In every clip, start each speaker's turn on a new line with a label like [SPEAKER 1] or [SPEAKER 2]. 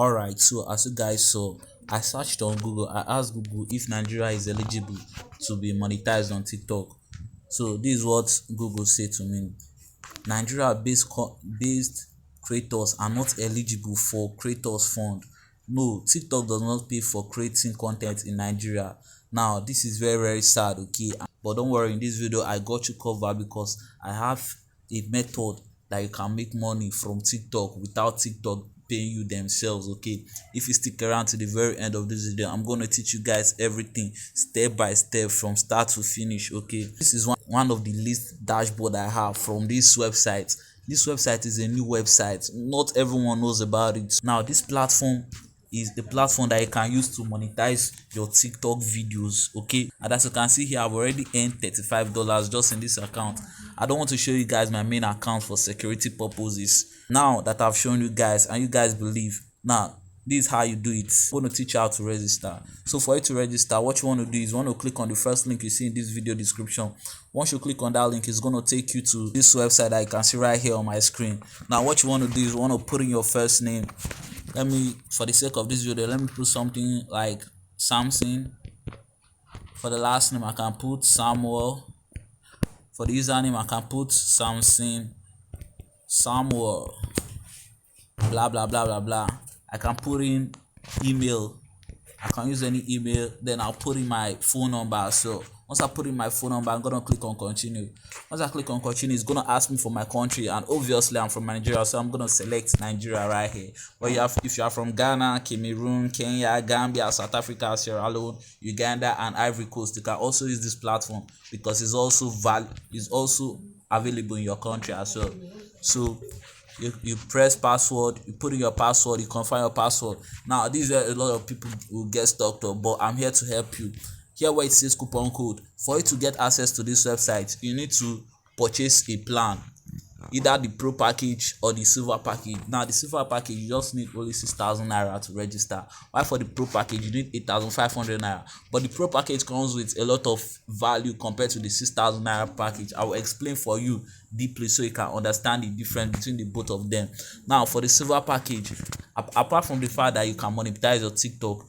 [SPEAKER 1] Alright, so as you guys saw, I searched on Google. I asked Google if Nigeria is eligible to be monetized on TikTok. So this is what Google said to me. Nigeria based creators are not eligible for creators fund. No, TikTok does not pay for creating content in Nigeria. Now this is very sad, okay? But don't worry, in this video I got you covered because I have a method that you can make money from TikTok without TikTok paying you themselves. Okay, if you stick around to the very end of this video, I'm going to teach you guys everything step by step from start to finish. Okay, this is one of the list dashboard I have from this website. This website is a new website, not everyone knows about it. Now this platform is the platform that you can use to monetize your TikTok videos. Okay, and as you can see here, I've already earned $35 just in this account. I don't want to show you guys my main account for security purposes. Now that I've shown you guys and you guys believe, now this is how you do it. I'm going to teach you how to register. So for you to register, what you want to do is you want to click on the first link you see in this video description. Once you click on that link, it's going to take you to this website that you can see right here on my screen. Now what you want to do is you want to put in your first name. Let me, for the sake of this video, let me put something like Samson. For the last name I can put Samuel. For the username I can put Samson Samuel, blah blah blah blah blah. I can put in email. I can use any email. Then I'll put in my phone number. So once I put in my phone number, I'm gonna click on continue. Once I click on continue, it's gonna ask me for my country, and obviously I'm from Nigeria, so I'm gonna select Nigeria right here. But if you are from Ghana, Cameroon, Kenya, Gambia, South Africa, Sierra Leone, Uganda, and Ivory Coast, you can also use this platform because it's also available in your country as well. So you press password, you put in your password, you confirm your password. Now this is where a lot of people will get stuck up, but I'm here to help you. Here where it says coupon code, for you to get access to this website, you need to purchase a plan, either the pro package or the silver package. Now the silver package, you just need only 6,000 naira to register, while for the pro package you need 8,500 naira. But the pro package comes with a lot of value compared to the 6,000 naira package. I will explain for you deeply so you can understand the difference between the both of them. Now for the silver package, apart from the fact that you can monetize your TikTok,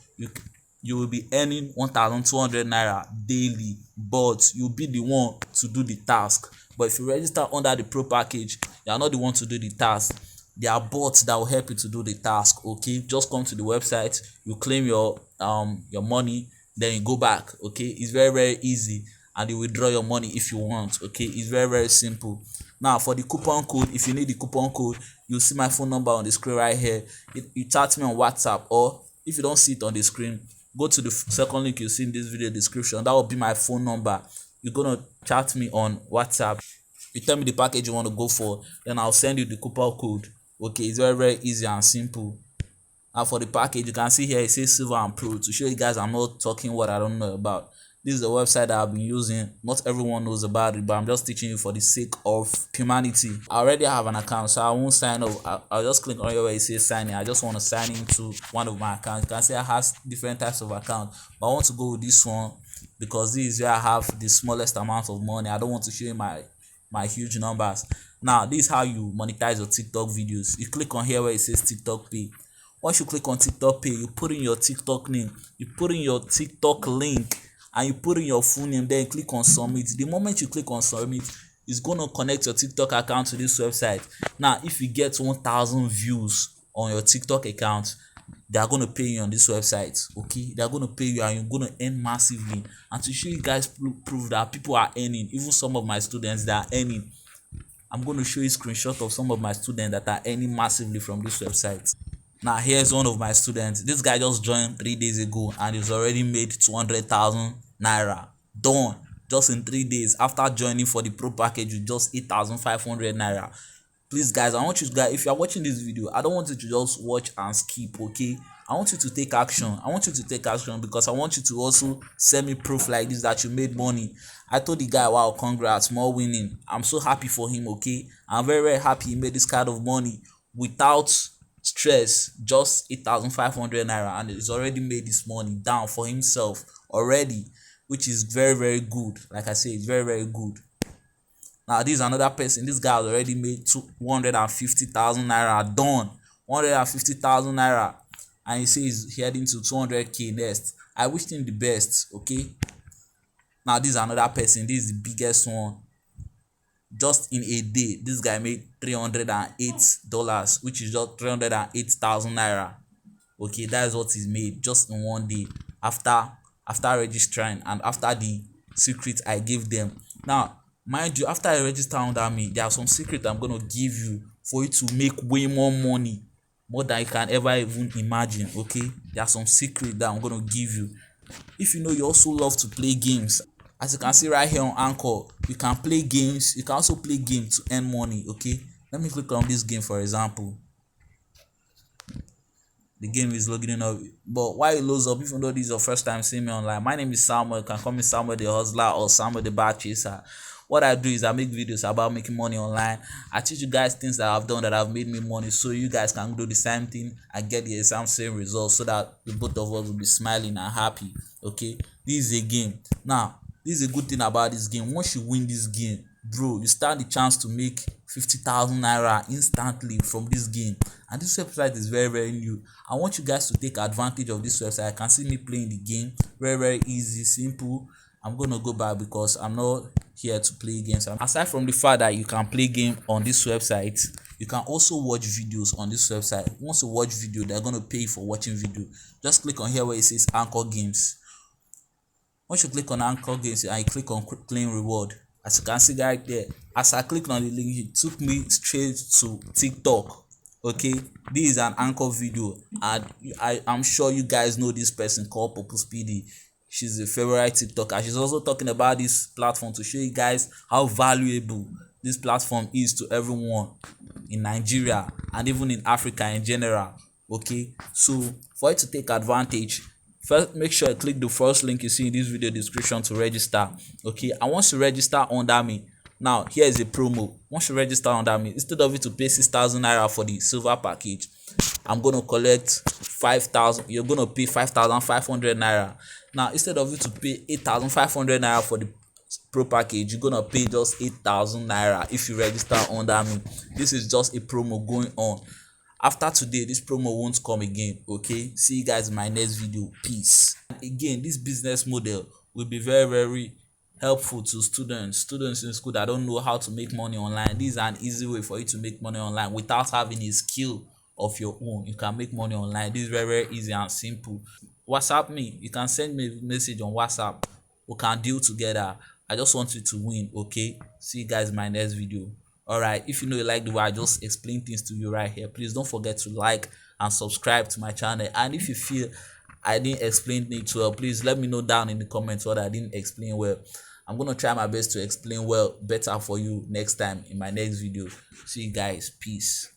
[SPEAKER 1] you will be earning 1,200 naira daily, but you'll be the one to do the task. But if you register under the pro package, you are not the one to do the task. There are bots that will help you to do the task. Okay, just come to the website, you claim your money, then you go back. Okay, it's very easy, and you withdraw your money if you want. Okay, it's very simple. Now for the coupon code, if you need the coupon code, you see my phone number on the screen right here. You chat me on WhatsApp, or if you don't see it on the screen, go to the second link you see in this video description. That will be my phone number. You're gonna chat me on WhatsApp. You tell me the package you want to go for, then I'll send you the coupon code. Okay, it's very easy and simple. And for the package, you can see here it says silver and pro to show you guys I'm not talking what I don't know about. This is the website that I've been using. Not everyone knows about it, but I'm just teaching you for the sake of humanity. I already have an account, so I won't sign up. I'll just click on here where it says sign in. I just want to sign into one of my accounts. You can see I have different types of accounts, but I want to go with this one because this is where I have the smallest amount of money. I don't want to show you my huge numbers. Now this is how you monetize your TikTok videos. You click on here where it says TikTok Pay. Once you click on TikTok Pay, you put in your TikTok name, you put in your TikTok link, and you put in your full name. Then you click on submit. The moment you click on submit, it's gonna connect your TikTok account to this website. Now if you get 1,000 views on your TikTok account, they are going to pay you on this website. Okay, they are going to pay you and you're going to earn massively. And to show you guys prove that people are earning, even some of my students that are earning, I'm going to show you a screenshot of some of my students that are earning massively from this website. Now here's one of my students. This guy just joined 3 days ago and he's already made 200,000 naira done just in 3 days after joining for the pro package with just 8,500 naira. Please guys, I want you guys, if you are watching this video, I don't want you to just watch and skip. Okay, I want you to take action. I want you to take action because I want you to also send me proof like this that you made money. I told the guy, wow, congrats, more winning. I'm so happy for him. Okay, I'm very happy he made this kind of money without stress, just 8,500 naira, and he's already made this money down for himself already, which is very good. Like I say, it's very good. Now this is another person. This guy has already made 250,000 naira done. 150,000 naira. and he says he's heading to 200k next. I wish him the best. Okay, now this is another person. This is the biggest one. Just in a day this guy made $308, which is just 308,000 naira. Okay, that is what he's made just in one day, after registering and after the secret I gave them. Now mind you, after I register under me, there are some secret I'm gonna give you for you to make way more money, more than you can ever even imagine. Okay, there are some secret that I'm gonna give you. If you know you also love to play games, as you can see right here on Anchor, you can play games. You can also play games to earn money. Okay, let me click on this game. For example, the game is loading up, but while it loads up, even though this is your first time seeing me online, my name is Samuel. You can call me Samuel the Hustler or Samuel the Bad Chaser. What I do is I make videos about making money online. I teach you guys things that I've done that have made me money, so you guys can do the same thing and get the exam same results, so that the both of us will be smiling and happy. Okay, this is a game. Now this is a good thing about this game. Once you win this game, bro, you stand the chance to make 50,000 naira instantly from this game. And this website is very new. I want you guys to take advantage of this website. I can see me playing the game, very easy, simple. I'm gonna go back because I'm not here to play games. Aside from the fact that you can play game on this website, you can also watch videos on this website. Once you watch video, they're gonna pay you for watching video. Just click on here where it says Anchor Games. Once you click on Anchor Games and you click on claim reward, as you can see right there, as I clicked on the link, it took me straight to TikTok. Okay, this is an Anchor video, and I'm sure you guys know this person called Popo Speedy. She's a favorite TikToker. She's also talking about this platform to show you guys how valuable this platform is to everyone in Nigeria and even in Africa in general. Okay, so for you to take advantage, first make sure you click the first link you see in this video description to register. Okay, and once you register under me, now here is a promo. Once you register under me, instead of you to pay 6,000 naira for the silver package, I'm gonna collect 5,000. You're gonna pay 5,500 naira. Now instead of you to pay 8,500 naira for the pro package, you're gonna pay just 8,000 naira if you register under me. This is just a promo going on. After today, this promo won't come again. Okay, see you guys in my next video. Peace. And again, this business model will be very helpful to students in school that don't know how to make money online. This is an easy way for you to make money online without having a skill of your own. You can make money online. This is very easy and simple. WhatsApp me. You can send me a message on WhatsApp. We can deal together. I just want you to win. Okay, see you guys in my next video. Alright, if you know you like the way I just explain things to you right here, please don't forget to like and subscribe to my channel. And if you feel I didn't explain it well, please let me know down in the comments what I didn't explain well. I'm gonna try my best to explain well better for you next time in my next video. See you guys. Peace.